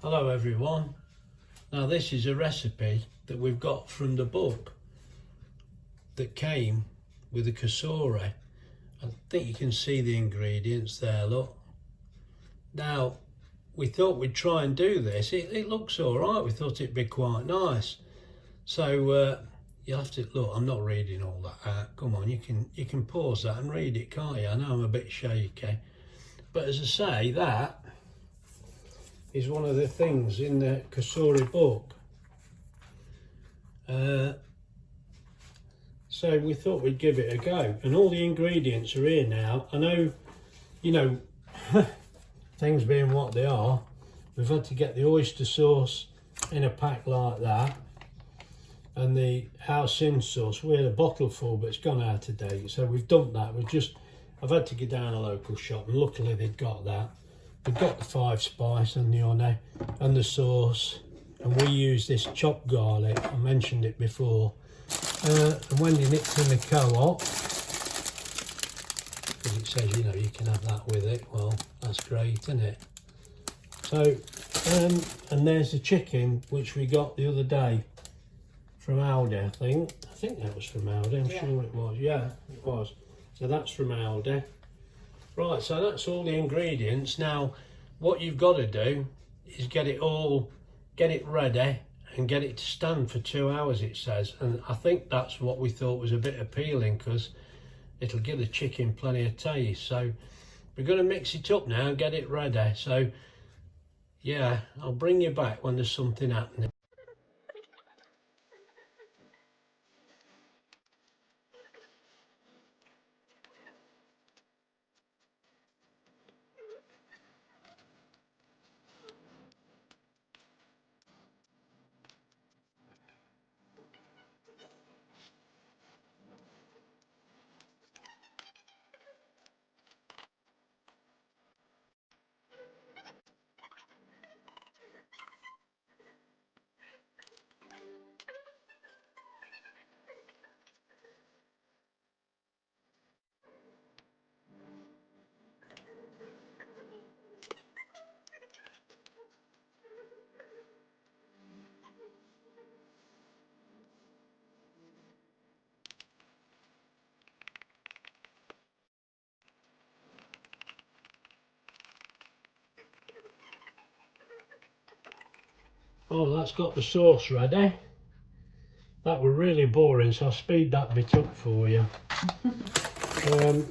Hello everyone. Now this is a recipe that we've got from the book that came with the Cosori. I think you can see the ingredients there, look. Now we thought we'd try and do this. It looks all right. We thought it'd be quite nice. So you'll have to look. I'm not reading all that out. Come on, you can pause that and read it, can't you? I know I'm a bit shaky, but as I say, that is one of the things in the Cosori book. So we thought we'd give it a go, and all the ingredients are here now. I know, you know, things being what they are, we've had to get the oyster sauce in a pack like that, and the house in sauce. We had a bottle full, but it's gone out of date, so we've dumped that. I've had to go down a local shop, and luckily they'd got that. They've got the 5 spice and the honey and the sauce, and we use this chopped garlic. I mentioned it before. And when you nicked in the co-op, because it says, you know, you can have that with it, well, that's great, isn't it? So, and there's the chicken, which we got the other day from Aldi, I think. I think that was from Aldi, I'm sure it was. Yeah, it was. So that's from Aldi. Right, so that's all the ingredients. Now, what you've got to do is get it ready and get it to stand for 2 hours, it says. And I think that's what we thought was a bit appealing, because it'll give the chicken plenty of taste. So we're going to mix it up now and get it ready. So yeah, I'll bring you back when there's something happening. Oh, that's got the sauce ready. That were really boring, so I'll speed that bit up for you. I'll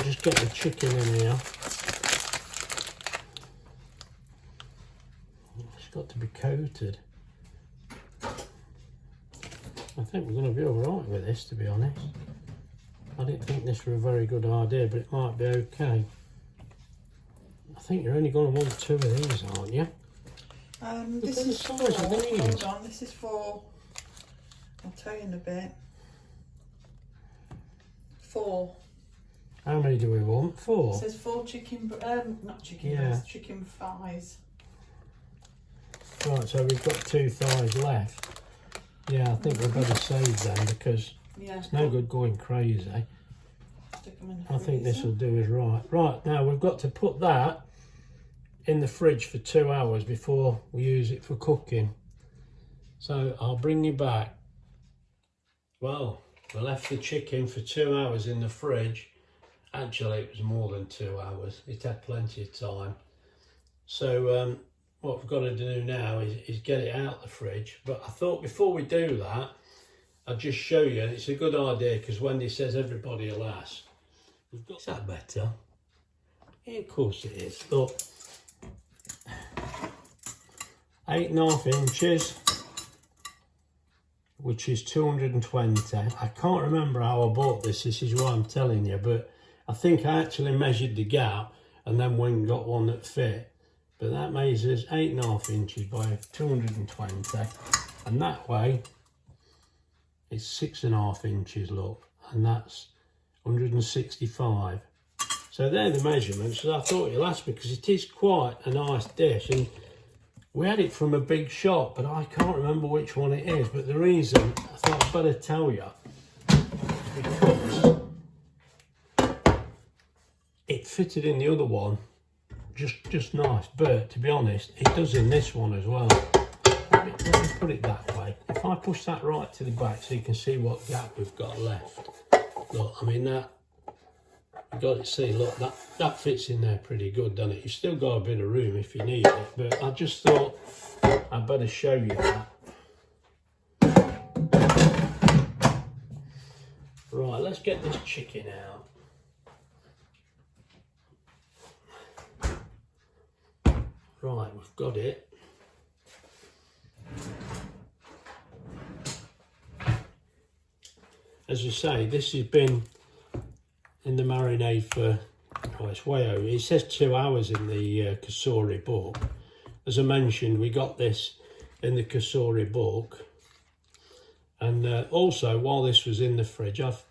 just get the chicken in here. It's got to be coated. I think we're going to be alright with this, to be honest. I didn't think this were a very good idea, but it might be okay. I think you're only going to want 2 of these, aren't you? This is for, hold on, this is for, I'll tell you in a bit. 4. How many do we want? 4? It says 4 chicken, not chicken breasts, chicken thighs. Right, so we've got 2 thighs left. Yeah, I think we'd better save them, because it's no good going crazy. Stick them in the I think this freezer. will do us right. Right, now we've got to put that in the fridge for 2 hours before we use it for cooking. So I'll bring you back. Well, we left the chicken for 2 hours in the fridge. Actually, it was more than 2 hours. It had plenty of time. So what we've got to do now is get it out the fridge. But I thought before we do that, I'll just show you, and it's a good idea, because Wendy says everybody will ask. We've got, is that better? Yeah, of course it is. Look, 8.5 inches, which is 220. I can't remember how I bought this. This is what I'm telling you, but I think I actually measured the gap and then went and got one that fit. But that measures 8.5 inches by 220, and that way it's 6.5 inches, look, and that's 165. So they're the measurements. So I thought you'll ask me, because it is quite a nice dish, and we had it from a big shop, but I can't remember which one it is. But the reason I thought I'd better tell you is because it fitted in the other one just nice. But to be honest, it does in this one as well. Let me put it that way. If I push that right to the back so you can see what gap we've got left. Look, I mean that, you got to see, look, that fits in there pretty good, doesn't it? You've still got a bit of room if you need it, but I just thought I'd better show you that. Right, let's get this chicken out. Right, we've got it. As I say, this has been in the marinade for, oh, it's way over. It says 2 hours in the Cosori book. As I mentioned, we got this in the Cosori book. And also, while this was in the fridge, I've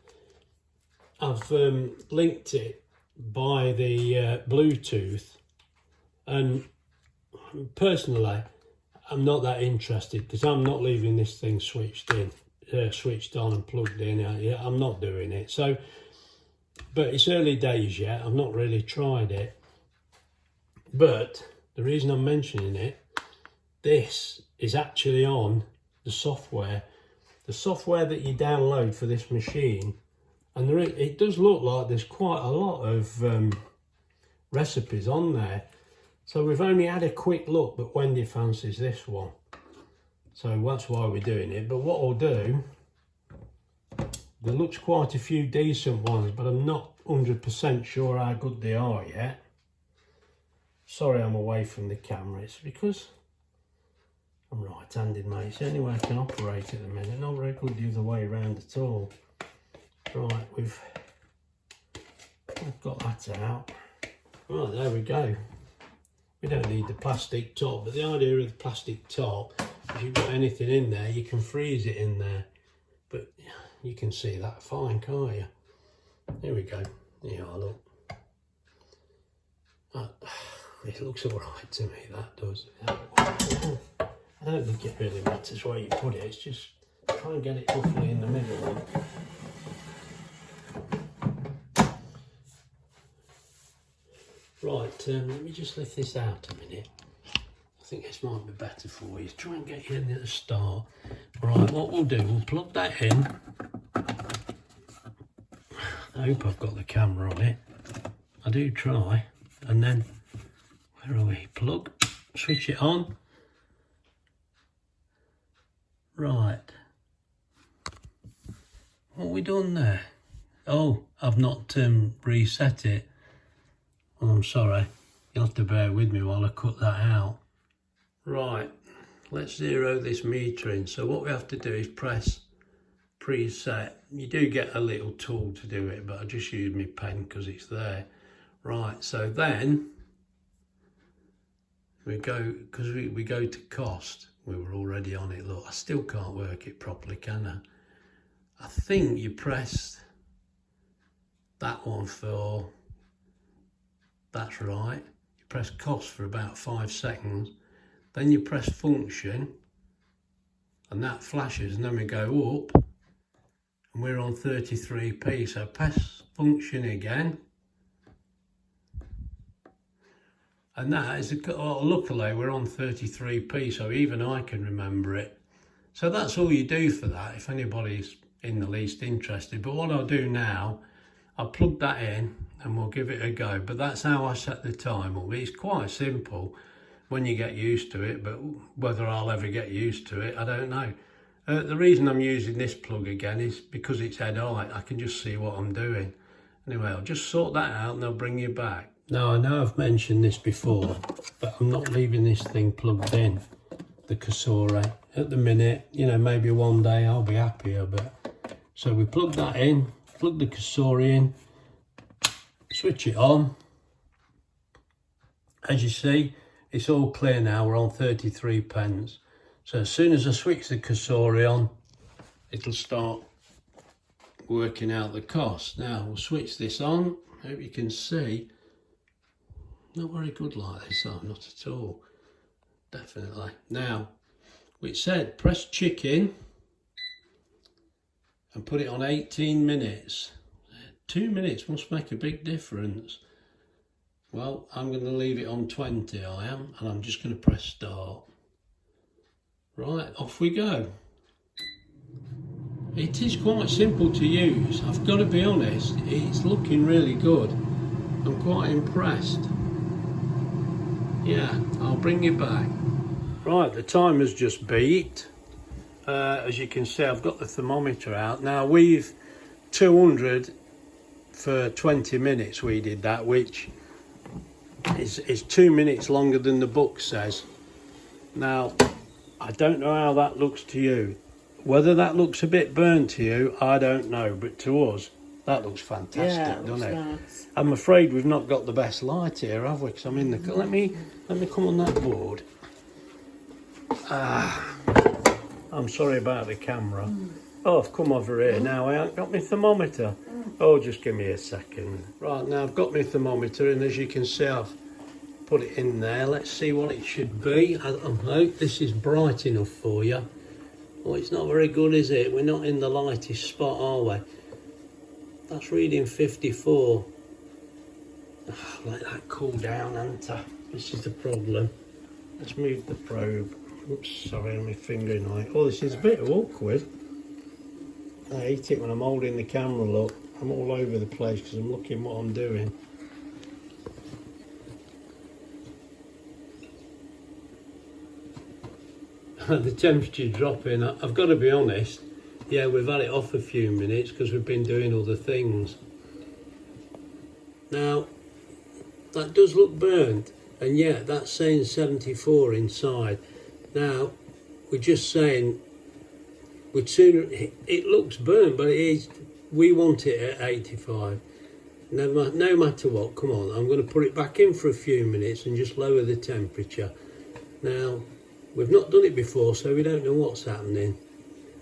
linked it by the Bluetooth. And personally, I'm not that interested because I'm not leaving this thing switched on and plugged in. I'm not doing it. So, but it's early days yet. I've not really tried it. But the reason I'm mentioning it, this is actually on the software that you download for this machine. And it does look like there's quite a lot of recipes on there. So we've only had a quick look, but Wendy fancies this one. So that's why we're doing it. But what I'll do, there looks quite a few decent ones, but I'm not 100% sure how good they are yet. Sorry I'm away from the camera. It's because I'm right-handed, mate. It's the only way I can operate at the minute. Not very good the other way around at all. Right, we've got that out. Right, there we go. We don't need the plastic top, but the idea of the plastic top, if you've got anything in there, you can freeze it in there. But you can see that fine, can't you? There we go. Yeah, look. It looks all right to me, that does. I don't think it really matters where you put it. It's just try and get it roughly in the middle. Right, let me just lift this out a minute. I think this might be better for you. Try and get you in at the start. Right, what we'll do, we'll plug that in. I hope I've got the camera on it. I do try. And then, where are we? Plug, switch it on. Right. What have we done there? Oh, I've not reset it. Oh, I'm sorry. You'll have to bear with me while I cut that out. Right, let's zero this meter in. So what we have to do is press preset. You do get a little tool to do it, but I just use my pen because it's there. Right, so then we go, because we go to cost. We were already on it. Look, I still can't work it properly, can I? I think you press that one for, that's right. You press cost for about 5 seconds. Then you press function and that flashes, and then we go up and we're on 33p. So press function again. And that is, luckily we're on 33p, so even I can remember it. So that's all you do for that, if anybody's in the least interested. But what I'll do now, I'll plug that in and we'll give it a go. But that's how I set the time up. It's quite simple when you get used to it, but whether I'll ever get used to it, I don't know. The reason I'm using this plug again is because it's head height. I can just see what I'm doing. Anyway, I'll just sort that out and I'll bring you back. Now, I know I've mentioned this before, but I'm not leaving this thing plugged in, the Cosori. At the minute, you know, maybe one day I'll be happier, but... So we plug that in, plug the Cosori in, switch it on. As you see, it's all clear now, we're on 33 pence. So as soon as I switch the Cosori on, it'll start working out the cost. Now we'll switch this on, hope you can see. Not very good like this, oh, not at all. Definitely. Now, it said press chicken and put it on 18 minutes. 2 minutes must make a big difference. Well, I'm going to leave it on 20, I am, and I'm just going to press start. Right, off we go. It is quite simple to use. I've got to be honest, it's looking really good. I'm quite impressed. Yeah, I'll bring you back. Right, the timer's just beat. As you can see, I've got the thermometer out. Now we've 200 for 20 minutes we did that, which is 2 minutes longer than the book says. Now, I don't know how that looks to you. Whether that looks a bit burnt to you, I don't know, but to us, that looks fantastic, doesn't it? Nice. I'm afraid we've not got the best light here, have we? Because I'm in the... Let me come on that board. I'm sorry about the camera. Oh, I've come over here now. I haven't got my thermometer. Oh, just give me a second. Right, now I've got my thermometer, and as you can see, I've put it in there. Let's see what it should be. I hope this is bright enough for you. Oh, it's not very good, is it? We're not in the lightest spot, are we? That's reading 54. Oh, let that cool down, Anta. This is the problem. Let's move the probe. Oops, sorry, my finger in like. Oh, this is a bit awkward. I hate it when I'm holding the camera, look. I'm all over the place because I'm looking what I'm doing. The temperature dropping. I've got to be honest, yeah, we've had it off a few minutes because we've been doing other things. Now, that does look burnt, and yeah, that's saying 74 inside. Now, we're just saying, we'd sooner, it looks burnt, but it is, we want it at 85. No matter what, come on, I'm going to put it back in for a few minutes and just lower the temperature. Now, we've not done it before, so we don't know what's happening.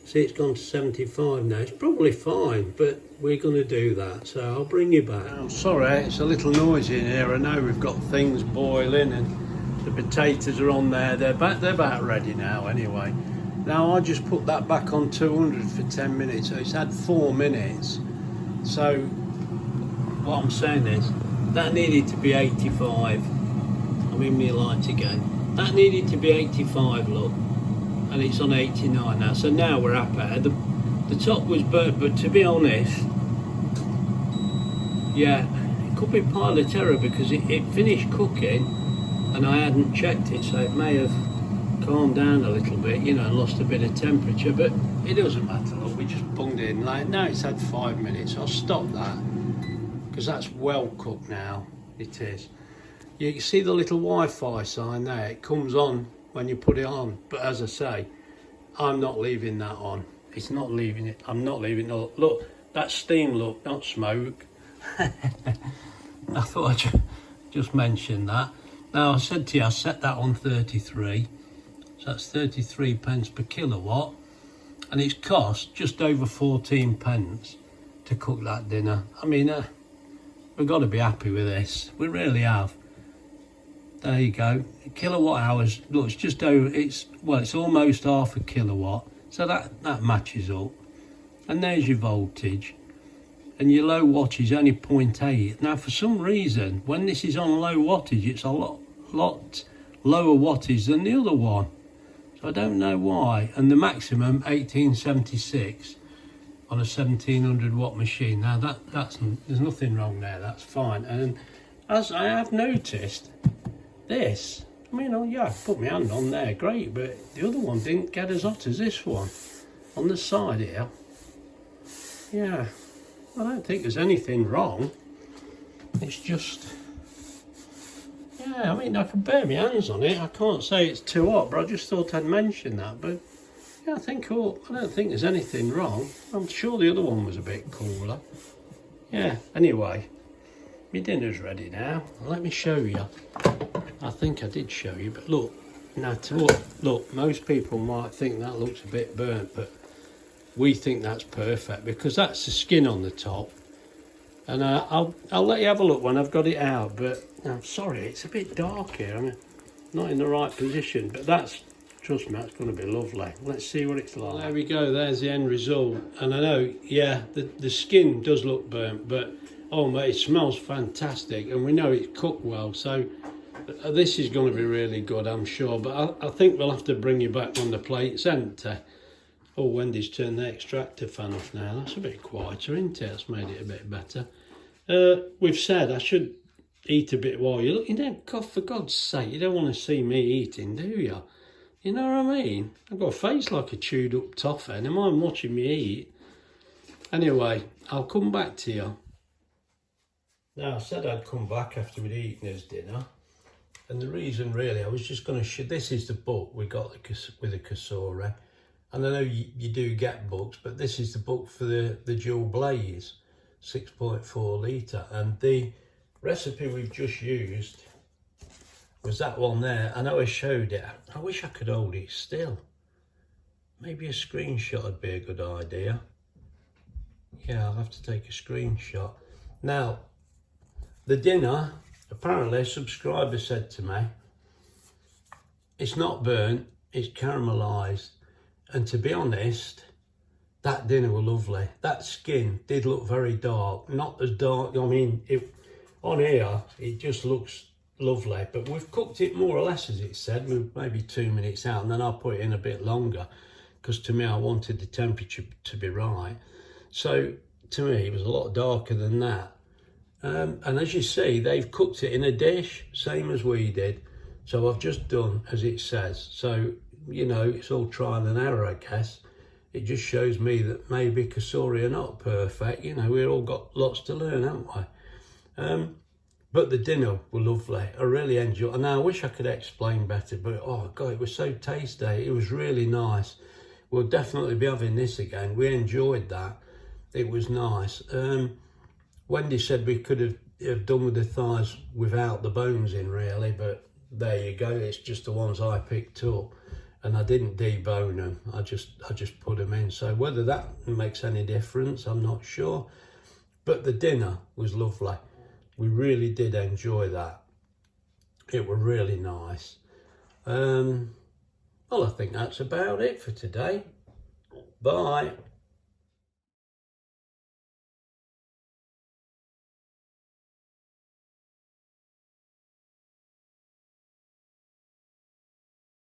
See, it's gone to 75 now. It's probably fine, but we're going to do that, so I'll bring you back. I'm sorry, it's a little noisy in here. I know we've got things boiling and the potatoes are on there. They're about ready now anyway. Now, I just put that back on 200 for 10 minutes, so it's had 4 minutes. So, what I'm saying is, that needed to be 85. I'm in my light again. That needed to be 85, look, and it's on 89 now. So now we're up at it. The top was burnt, but to be honest, yeah, it could be pilot error because it finished cooking and I hadn't checked it, so it may have calmed down a little bit, you know, and lost a bit of temperature, but it doesn't matter. Look, we just bunged it in. Like, now it's had 5 minutes. I'll stop that because that's well cooked now. It is. You can see the little Wi-Fi sign there. It comes on when you put it on. But as I say, I'm not leaving that on. It's not leaving it. I'm not leaving it. Look, that's steam, look, not smoke. I thought I'd just mention that. Now, I said to you, I set that on 33. So that's 33 pence per kilowatt. And it's cost just over 14 pence to cook that dinner. I mean, we've got to be happy with this. We really have. There you go, kilowatt hours. Look, it's just over. It's almost half a kilowatt, so that matches up. And there's your voltage, and your low wattage is only 0.8. Now, for some reason, when this is on low wattage, it's a lot lower wattage than the other one. So I don't know why. And the maximum 1876 on a 1700 watt machine. Now that's there's nothing wrong there. That's fine. And as I have noticed. This, I mean, oh yeah, I put my hand on there, great, but the other one didn't get as hot as this one on the side here. Yeah, I don't think there's anything wrong. It's just, yeah, I mean, I can bear my hands on it. I can't say it's too hot, but I just thought I'd mention that. But yeah, I don't think there's anything wrong. I'm sure the other one was a bit cooler. Yeah, anyway, my dinner's ready now. Let me show you. I think I did show you, but look, now look, most people might think that looks a bit burnt, but we think that's perfect because that's the skin on the top. And I'll let you have a look when I've got it out, but I'm sorry, it's a bit dark here. I mean, not in the right position, but trust me, that's going to be lovely. Let's see what it's like. There we go, there's the end result. And I know, yeah, the skin does look burnt, but Oh mate, it smells fantastic, and we know it's cooked well, so this is going to be really good, I'm sure. But I think we'll have to bring you back when the plate's empty. Oh, Wendy's turned the extractor fan off now. That's a bit quieter, isn't it? That's made it a bit better. We've said I should eat a bit while you're looking down. God, for God's sake, you don't want to see me eating, do you? You know what I mean? I've got a face like a chewed up toffee, and I mind watching me eat. Anyway, I'll come back to you. Now, I said I'd come back after we'd eaten his dinner. And the reason really, I was just going to show, this is the book we got with the Cosori. And I know you do get books, but this is the book for the dual blaze, 6.4 litre. And the recipe we've just used was that one there. I know I showed it. I wish I could hold it still. Maybe a screenshot would be a good idea. Yeah, I'll have to take a screenshot. Now, the dinner, apparently a subscriber said to me, it's not burnt, it's caramelised. And to be honest, that dinner was lovely. That skin did look very dark, not as dark, I mean, on here, it just looks lovely. But we've cooked it more or less as it said, maybe 2 minutes out, and then I'll put it in a bit longer, because to me, I wanted the temperature to be right. So to me, it was a lot darker than that. And as you see, they've cooked it in a dish, same as we did. So I've just done as it says. So, you know, it's all trial and error, I guess. It just shows me that maybe Cosori are not perfect. You know, we've all got lots to learn, haven't we? But the dinner was lovely. I really enjoyed it. And I wish I could explain better, but oh God, it was so tasty. It was really nice. We'll definitely be having this again. We enjoyed that. It was nice. Wendy said we could have done with the thighs without the bones in, really, but there you go. It's just the ones I picked up, and I didn't debone them. I just put them in. So whether that makes any difference, I'm not sure. But the dinner was lovely. We really did enjoy that. It was really nice. Well, I think that's about it for today. Bye.